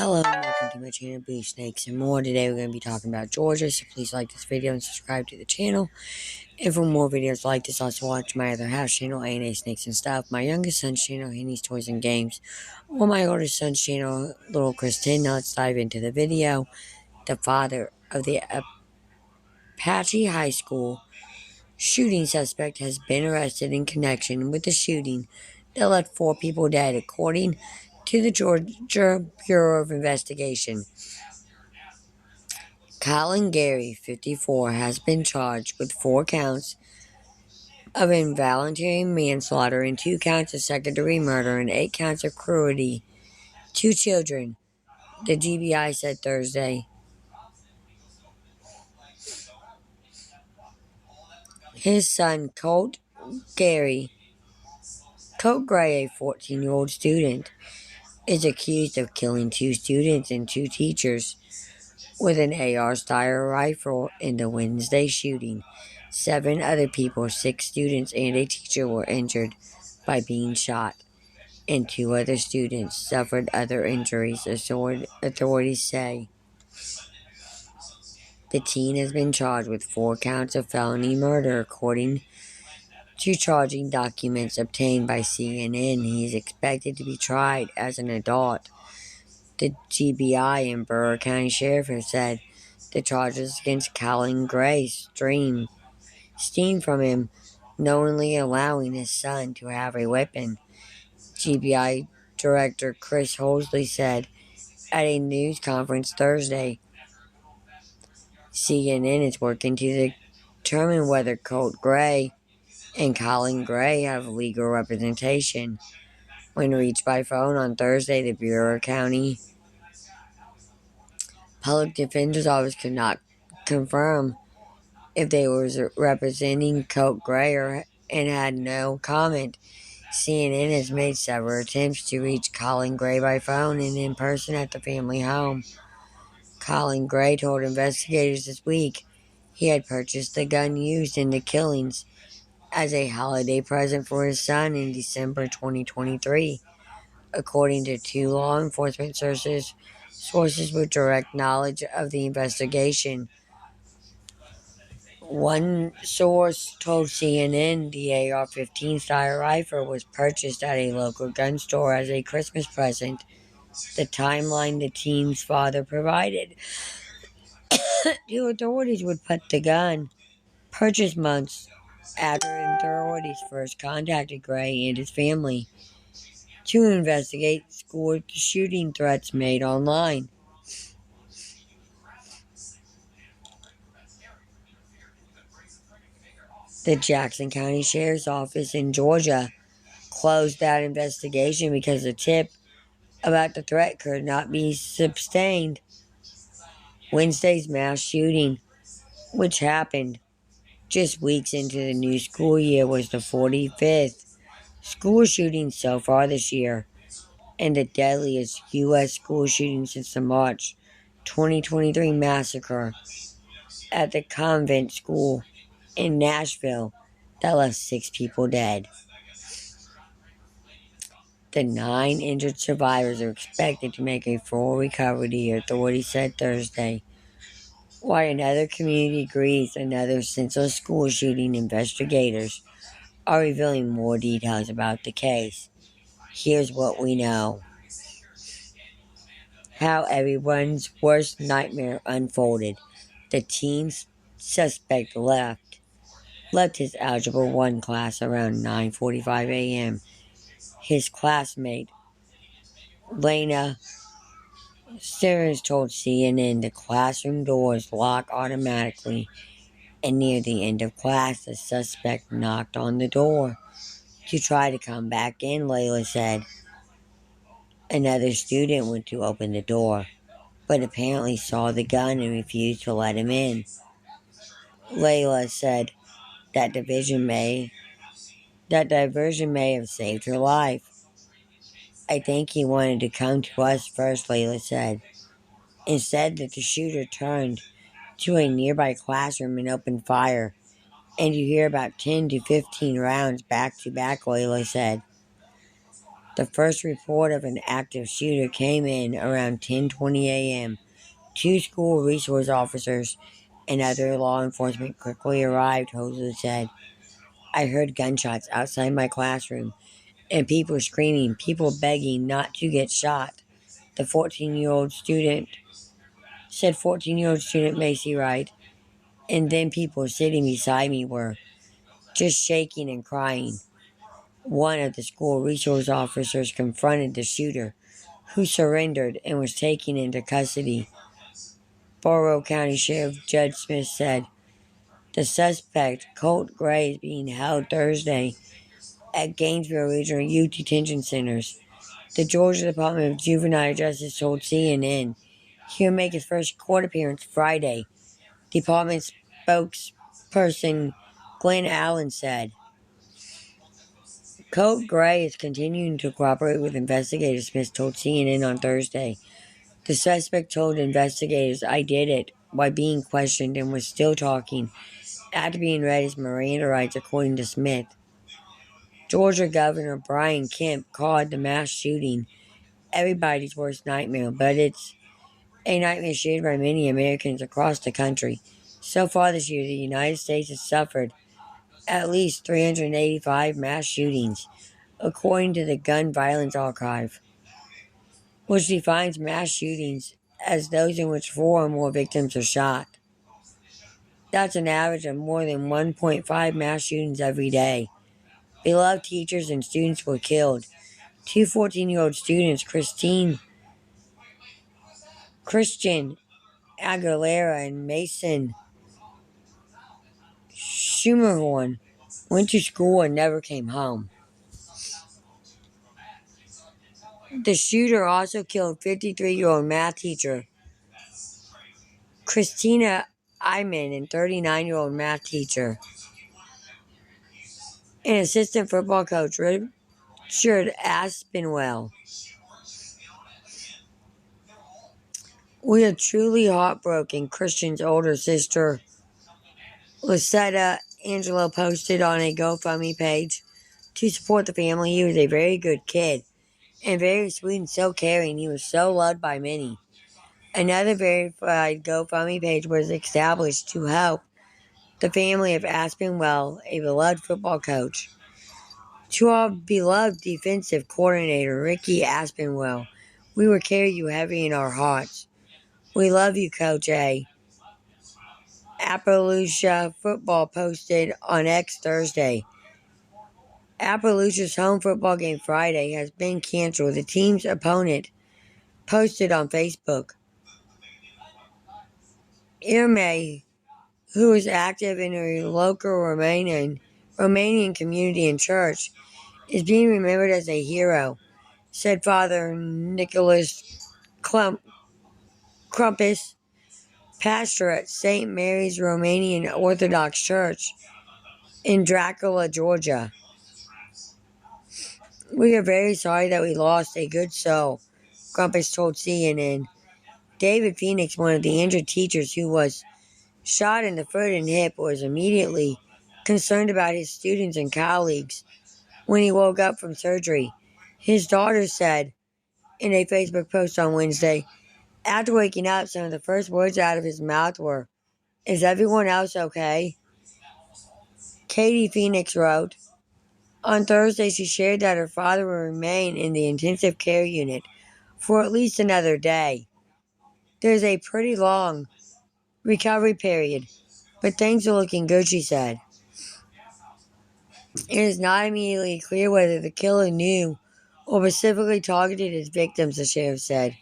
Hello and welcome to my channel, Blue Snakes and More. Today we're going to be talking about Georgia, so please like this video and subscribe to the channel. And for more videos like this, also watch my other house channel, A&A Snakes and Stuff, my youngest son's channel, Henny's Toys and Games, or my oldest son's channel, Little Kristen. Now let's dive into the video. The father of the Apache High School shooting suspect has been arrested in connection with the shooting that left 4 people dead, according to the Georgia Bureau of Investigation. Colin Gary, 54, has been charged with 4 counts of involuntary manslaughter and 2 counts of second-degree murder and 8 counts of cruelty to children, the GBI said Thursday. His son, Colt Gray, a 14-year-old student, is accused of killing 2 students and 2 teachers with an AR-style rifle in the Wednesday shooting. 7 other people, 6 students and a teacher, were injured by being shot, and 2 other students suffered other injuries, authorities say. The teen has been charged with 4 counts of felony murder, according to charging documents obtained by CNN. He is expected to be tried as an adult. The GBI and Broward County Sheriff have said the charges against Colin Gray stem from him knowingly allowing his son to have a weapon. GBI Director Chris Holsley said at a news conference Thursday. CNN is working to determine whether Colt Gray and Colin Gray have legal representation. When reached by phone on Thursday, the Broward County Public Defender's Office could not confirm if they were representing Colt Gray and had no comment. CNN has made several attempts to reach Colin Gray by phone and in person at the family home. Colin Gray told investigators this week he had purchased the gun used in the killings as a holiday present for his son in December 2023, according to 2 law enforcement sources with direct knowledge of the investigation. One source told CNN the AR-15 style rifle was purchased at a local gun store as a Christmas present. The timeline the teen's father provided to authorities would put the gun purchased months after authorities first contacted Gray and his family to investigate school shooting threats made online. The Jackson County Sheriff's Office in Georgia closed that investigation because the tip about the threat could not be sustained. Wednesday's mass shooting, which happened just weeks into the new school year, was the 45th school shooting so far this year and the deadliest U.S. school shooting since the March 2023 massacre at the convent school in Nashville that left 6 people dead. The 9 injured survivors are expected to make a full recovery, authorities said Thursday. While another community agrees another senseless school shooting, investigators are revealing more details about the case. Here's what we know. How everyone's worst nightmare unfolded. The teen suspect left his Algebra 1 class around 9:45 a.m. His classmate, Lena Stevens, told CNN the classroom doors lock automatically, and near the end of class, the suspect knocked on the door to try to come back in, Layla said. Another student went to open the door, but apparently saw the gun and refused to let him in. Layla said that diversion may have saved her life. I think he wanted to come to us first, Layla said, and said that the shooter turned to a nearby classroom and opened fire, and you hear about 10 to 15 rounds back to back, Layla said. The first report of an active shooter came in around 10:20 a.m. Two school resource officers and other law enforcement quickly arrived, Hosley said. I heard gunshots outside my classroom and people screaming, people begging not to get shot. The 14-year-old student said 14-year-old student Macy Wright, and then people sitting beside me were just shaking and crying. One of the school resource officers confronted the shooter, who surrendered and was taken into custody. Borough County Sheriff Judd Smith said the suspect, Colt Gray, is being held Thursday at Gainesville Regional Youth Detention Centers. The Georgia Department of Juvenile Justice told CNN he will make his first court appearance Friday. Department spokesperson Glenn Allen said. Colt Gray is continuing to cooperate with investigators, Smith told CNN on Thursday. The suspect told investigators, I did it, while being questioned and was still talking after being read his Miranda rights, according to Smith. Georgia Governor Brian Kemp called the mass shooting everybody's worst nightmare, but it's a nightmare shared by many Americans across the country. So far this year, the United States has suffered at least 385 mass shootings, according to the Gun Violence Archive, which defines mass shootings as those in which four or more victims are shot. That's an average of more than 1.5 mass shootings every day. Beloved teachers and students were killed. Two 14-year-old students, Christian Aguilera and Mason Schumerhorn, went to school and never came home. The shooter also killed 53-year-old math teacher Christina Iman and 39-year-old math teacher and assistant football coach Richard Aspinwall. We are truly heartbroken, Christian's older sister Lucetta Angelo posted on a GoFundMe page to support the family. He was a very good kid and very sweet and so caring. He was so loved by many. Another verified GoFundMe page was established to help the family of Aspinwall, a beloved football coach. To our beloved defensive coordinator, Ricky Aspinwall, we will carry you heavy in our hearts. We love you, Coach A. Appalachia football posted on X Thursday. Appalachia's home football game Friday has been canceled. The team's opponent posted on Facebook. Irme, who is active in a local Romanian community and church, is being remembered as a hero, said Father Nicholas Crumpus, pastor at St. Mary's Romanian Orthodox Church in Dracula, Georgia. We are very sorry that we lost a good soul, Crumpus told CNN. David Phoenix, one of the injured teachers who was shot in the foot and hip, was immediately concerned about his students and colleagues when he woke up from surgery. His daughter said in a Facebook post on Wednesday, after waking up, some of the first words out of his mouth were, "Is everyone else okay?" Katie Phoenix wrote. On Thursday, she shared that her father will remain in the intensive care unit for at least another day. There's a pretty long recovery period, but things are looking good, she said. It is not immediately clear whether the killer knew or specifically targeted his victims, the sheriff said.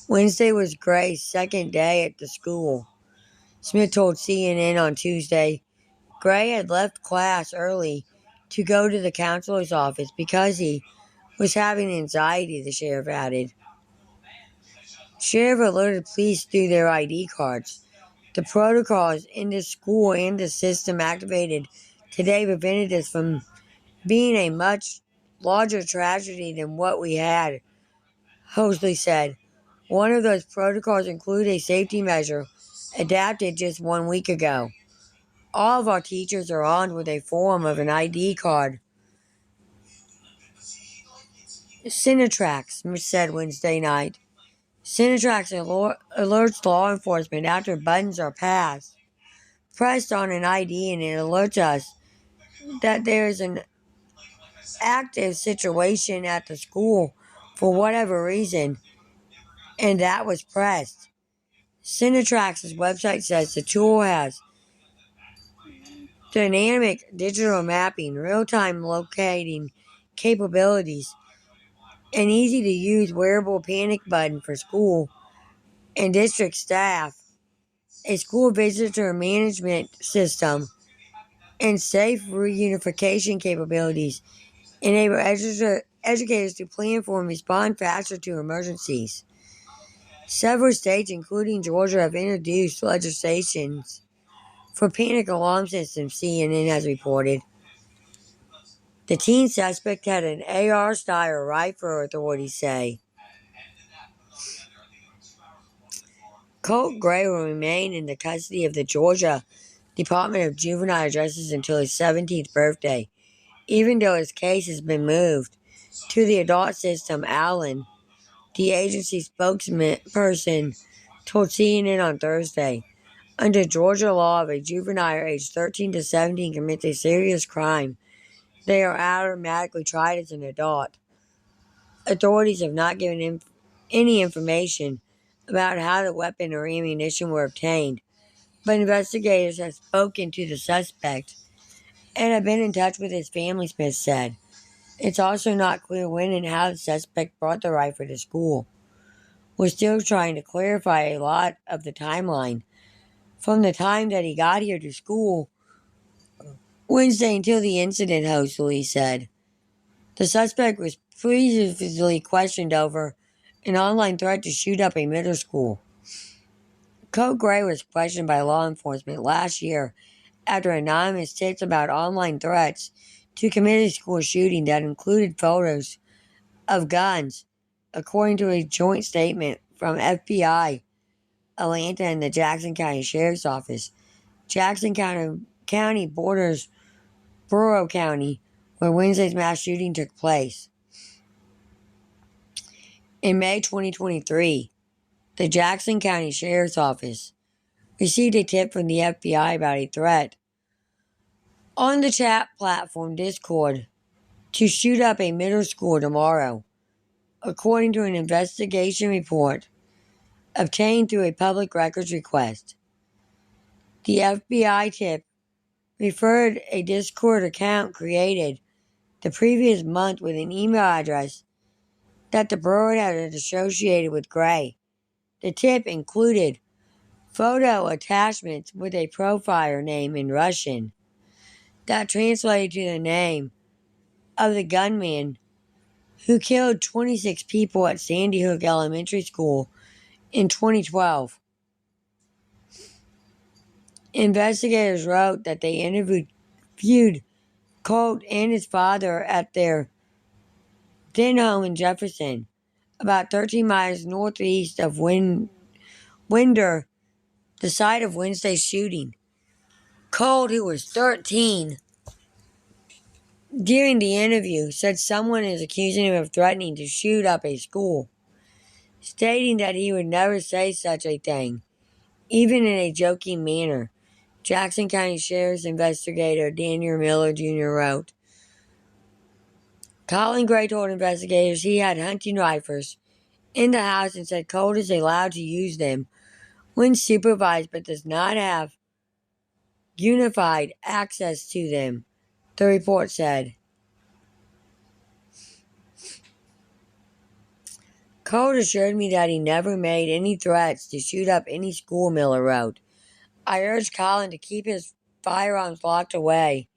Wednesday was Gray's second day at the school. Smith told CNN on Tuesday Gray had left class early to go to the counselor's office because he was having anxiety, the sheriff added. Sheriff alerted police through their ID cards. The protocols in the school and the system activated today prevented this from being a much larger tragedy than what we had, Hosley said. One of those protocols included a safety measure adapted just 1 week ago. All of our teachers are armed with a form of an ID card Cinetrax said Wednesday night. Cinetrax alerts law enforcement after buttons are pressed on an ID, and it alerts us that there is an active situation at the school for whatever reason, and that was pressed. Cinetrax's website says the tool has dynamic digital mapping, real-time locating capabilities, an easy-to-use wearable panic button for school and district staff, a school visitor management system, and safe reunification capabilities enable educators to plan for and respond faster to emergencies. Several states, including Georgia, have introduced legislations for panic alarm systems, CNN has reported. The teen suspect had an AR-style rifle, authorities say. Colt Gray will remain in the custody of the Georgia Department of Juvenile Justice until his 17th birthday, even though his case has been moved to the adult system. Allen, the agency spokesperson, told CNN on Thursday. Under Georgia law, if a juvenile aged 13 to 17 commits a serious crime, they are automatically tried as an adult. Authorities have not given any information about how the weapon or ammunition were obtained, but investigators have spoken to the suspect and have been in touch with his family, Smith said. It's also not clear when and how the suspect brought the rifle to school. We're still trying to clarify a lot of the timeline from the time that he got here to school Wednesday until the incident, host Lee said. The suspect was previously questioned over an online threat to shoot up a middle school. Colt Gray was questioned by law enforcement last year after anonymous tips about online threats to commit a school shooting that included photos of guns, according to a joint statement from FBI, Atlanta, and the Jackson County Sheriff's Office. Jackson County borders Broward County, where Wednesday's mass shooting took place. In May 2023, the Jackson County Sheriff's Office received a tip from the FBI about a threat on the chat platform Discord to shoot up a middle school tomorrow, according to an investigation report obtained through a public records request. The FBI tip referred a Discord account created the previous month with an email address that the Broward had associated with Gray. The tip included photo attachments with a profile name in Russian that translated to the name of the gunman who killed 26 people at Sandy Hook Elementary School in 2012. Investigators wrote that they interviewed Colt and his father at their then home in Jefferson, about 13 miles northeast of Winder, the site of Wednesday's shooting. Colt, who was 13 during the interview, said someone is accusing him of threatening to shoot up a school, stating that he would never say such a thing, even in a joking manner. Jackson County Sheriff's investigator Daniel Miller Jr. wrote, Colin Gray told investigators he had hunting rifles in the house and said Colt is allowed to use them when supervised but does not have unified access to them, the report said. Colt assured me that he never made any threats to shoot up any school, Miller wrote. I urged Colin to keep his firearms locked away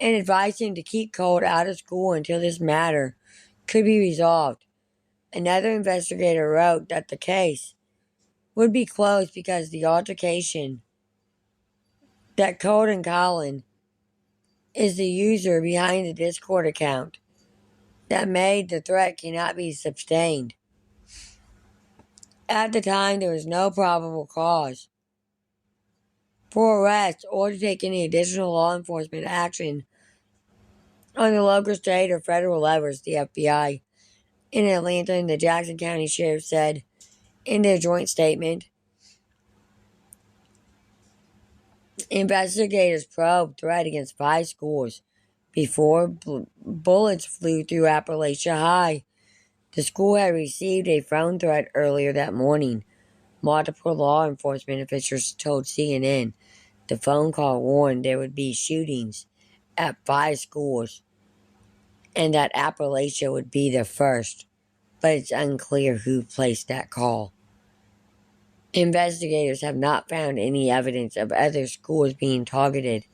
and advised him to keep Colt out of school until this matter could be resolved. Another investigator wrote that the case would be closed because the altercation that Colt and Colin is the user behind the Discord account that made the threat cannot be sustained. At the time, there was no probable cause for arrest or to take any additional law enforcement action on the local, state, or federal levels, the FBI in Atlanta, and the Jackson County Sheriff said in their joint statement. Investigators probed threat against 5 schools before bullets flew through Appalachia High. The school had received a phone threat earlier that morning. Multiple law enforcement officials told CNN the phone call warned there would be shootings at 5 schools and that Appalachia would be the first, but it's unclear who placed that call. Investigators have not found any evidence of other schools being targeted,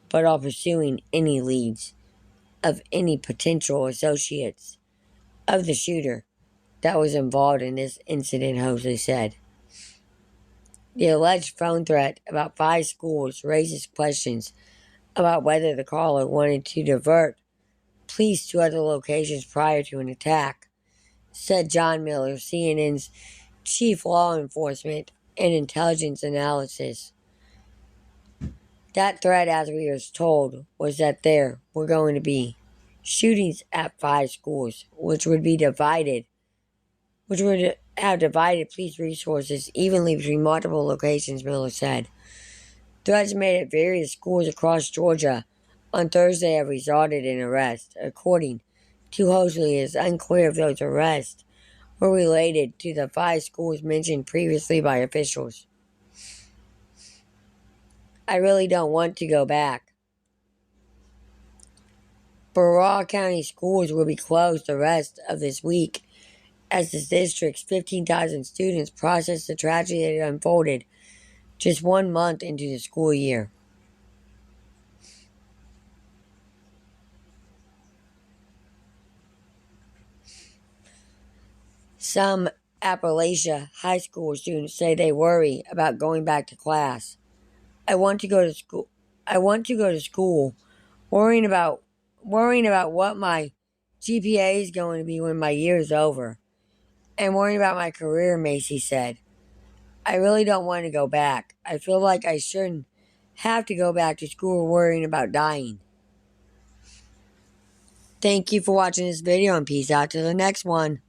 but are pursuing any leads of any potential associates of the shooter that was involved in this incident, Hosley said. The alleged phone threat about 5 schools raises questions about whether the caller wanted to divert police to other locations prior to an attack, said John Miller, CNN's chief law enforcement and intelligence analysis. That threat, as we were told, was that there were going to be shootings at 5 schools, which would have divided police resources evenly between multiple locations, Miller said. Threats made at various schools across Georgia on Thursday have resulted in arrests. According to Hosley, it is unclear if those arrests were related to the 5 schools mentioned previously by officials. I really don't want to go back. Broward County schools will be closed the rest of this week as the district's 15,000 students process the tragedy that unfolded just 1 month into the school year. Some Appalachia high school students say they worry about going back to class. I want to go to school, worrying about what my GPA is going to be when my year is over, and worrying about my career, Macy said. I really don't want to go back. I feel like I shouldn't have to go back to school worrying about dying. Thank you for watching this video, and peace out to the next one.